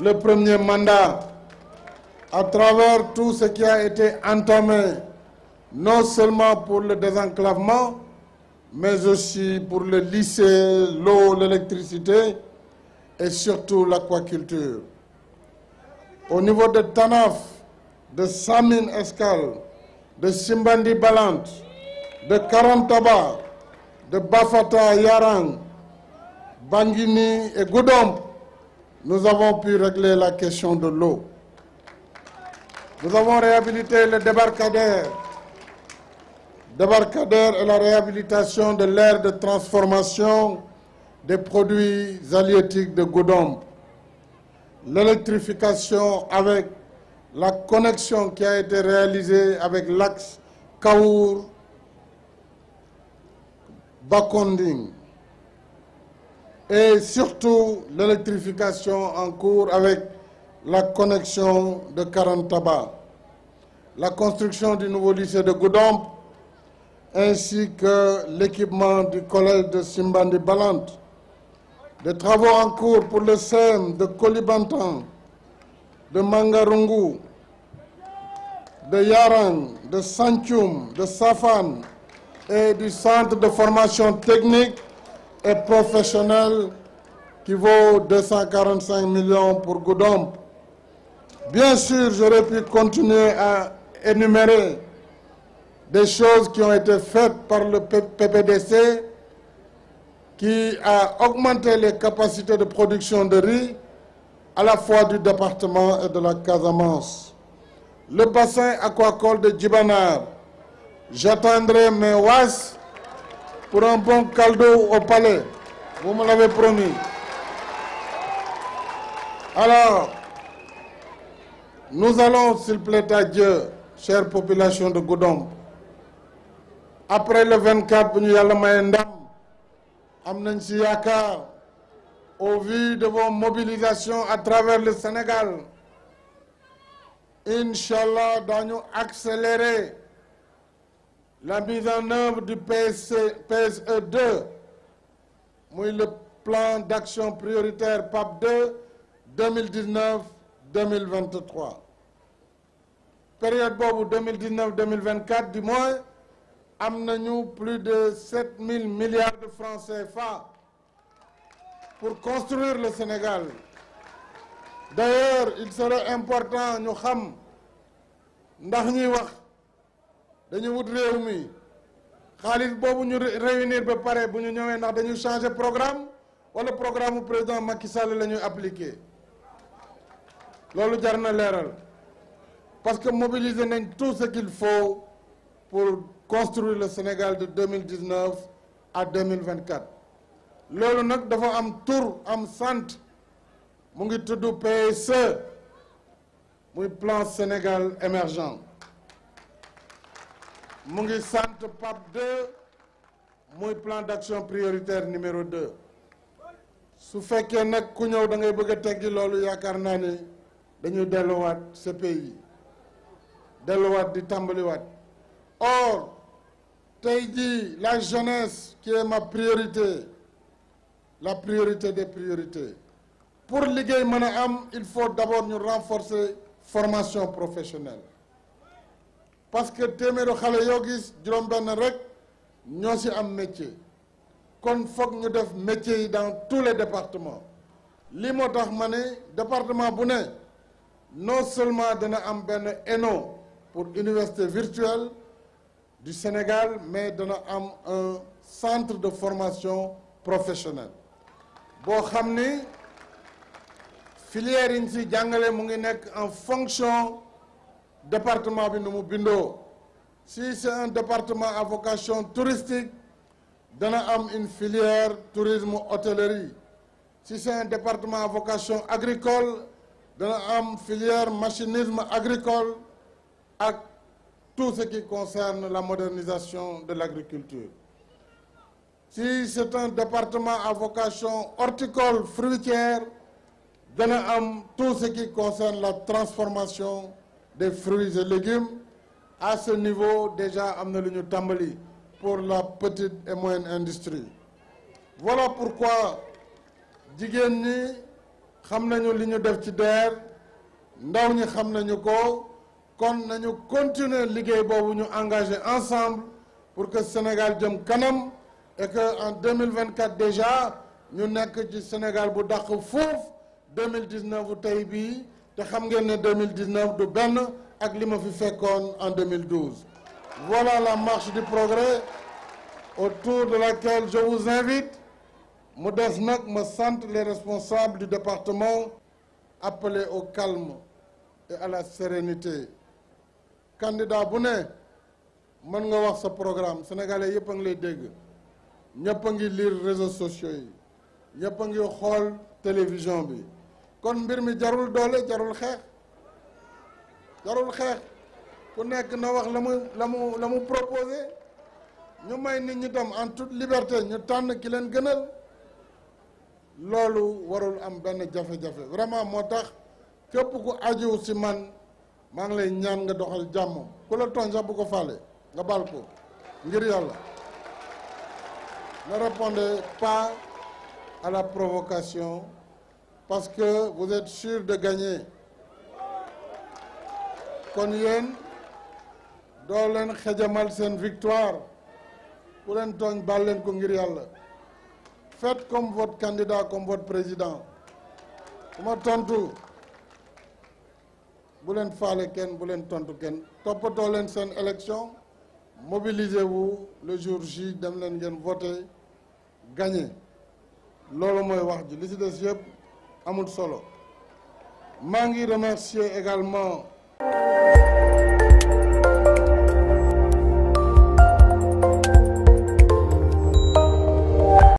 le premier mandat, à travers tout ce qui a été entamé, non seulement pour le désenclavement, mais aussi pour le lycée, l'eau, l'électricité et surtout l'aquaculture. Au niveau de Tanaf, de Samin Escale, de Simbandi Balant, de Karantaba, de Bafata Yarang, Bangini et Goudomp, nous avons pu régler la question de l'eau. Nous avons réhabilité le débarcadère. Débarcadère est la réhabilitation de l'aire de transformation des produits halieutiques de Goudomp. L'électrification avec la connexion qui a été réalisée avec l'axe Kaour-Bakonding. Et surtout l'électrification en cours avec la connexion de Karantaba. La construction du nouveau lycée de Goudomp ainsi que l'équipement du collège de Simbandi Balant. Des travaux en cours pour le SEM de Kolibantan, de Mangarungu, de Yarang, de Santhiou, de Safan et du centre de formation technique et professionnelle qui vaut 245 millions pour Goudomp. Bien sûr, j'aurais pu continuer à énumérer des choses qui ont été faites par le PPDC qui a augmenté les capacités de production de riz à la fois du département et de la Casamance. Le bassin aquacole de Djibanar, j'attendrai mes WAS pour un bon caldo au palais. Vous me l'avez promis. Alors, nous allons, s'il plaît à Dieu, chère population de Goudomp, après le 24 bu ñu Yàlla maye ndam am nañ ci yaakaar au vu de vos mobilisations à travers le Sénégal, Inch'Allah, dañu accélérer la mise en œuvre du PSE2, muy le plan d'action prioritaire PAP2 2019-2023. Période boobu 2019-2024 du moins am nañu plus de 7 000 milliards de francs CFA pour construire le Sénégal. D'ailleurs, il serait important ñu xam ndax ñuy wax dañu wut réew mi xaalis boobu ñu réunir ba pare bu ñu ñëwee ndax dañu changer programme wala programme du président Macky Sall la ñuy appliquer. Loolu jar na leeral parce que mobiliser nañ tout ce qu'il faut pour construire le Sénégal de 2019 à 2024. loolu nag dafa am tur am sant mu ngi tudd PSE muy plan Sénégal émergent mu ngi sant PAP2 muy plan d'action prioritaire numéro 2. su fekkee nag ku ñëw da ngay bëgg a teggi loolu yaakaar naa ni dañuy delluwaat CPI delluwaat di tàmbaliwaat. Or tey jii la jeunesse qui est ma priorité, la priorité des priorités, pour liggéey mën a am il faut d'abord ñu renforcer formation professionnelle parce que téeméeru xale yoo gis juróom-benn rek ñoo ci am métier kon foog ñu def métier yi dans tous les départements. lii moo tax ma ne département bu ne non seulement dana am benn ENO pour université virtuelle du Sénégal, mais dana am un centre de formation professionnelle boo xam ni filière yi ñu ci jàngale mu ngi nekk en fonction département bi nu mu bindoo. Si c'est un département à vocation touristique dana am une filière tourisme hôtellerie. Si c'est un département à vocation agricole dana am filière machinisme agricole ak tout ce qui concerne la modernisation de l'agriculture. Si c'est un département à vocation horticole fruitière dana am tout ce qui concerne la transformation des fruits et légumes. À ce niveau déjà am na lu ñu tàmbali pour la petite et moyenne industrie. Voilà pourquoi jigéen ñi xam nañu li ñu def ci DER ndaw ñi xam nañu ko kon nañu continuer liggéey boobu ñu engagé ensemble pour que Sénégal jëm kanam et que en 2024 déjà ñu nekk ci Sénégal bu dàq foofu 2019 bu tey bii te xam ngeen ne 2019 du benn ak li ma fi fekkoon en 2012. Voilà la marche du progrès autour de laquelle je vous invite. mu des nag ma sant les responsables du département appelés au calme et à la sérénité. Candidat bu ne mën nga wax sa programme sénégalais yëpp a ngi lay dégg ñëpp a ngi lire réseaux sociaux yi ñëpp a ngi xool télévision bi kon mbir mi jarul doole jarul xeex ku nekk na wax la mu proposé ñu may nit ñi tam en toute liberté ñu tànn ki leen gënal. loolu warul am benn jafe-jafe vraiment moo tax képp ku aju ci man maa ngi lay ñaan nga doxal jàmm ku la tooñ sax bu ko faale nga baal ko ngir yàlla. Ne répondez pas à la provocation parce que vous êtes sûr de gagner kon yéen doo leen xejamal seen victoire ku leen tooñ baal leen ko ngir yàlla. Faites comme votre candidat, comme votre président. bu ma tontu bu leen faale kenn bu leen tontu kenn toppatoo leen seen élection mobilisez-vous le jour J dem leen ngeen voter gagner loolu mooy wax ji li ci des yëpp amul solo maa ngi remercier également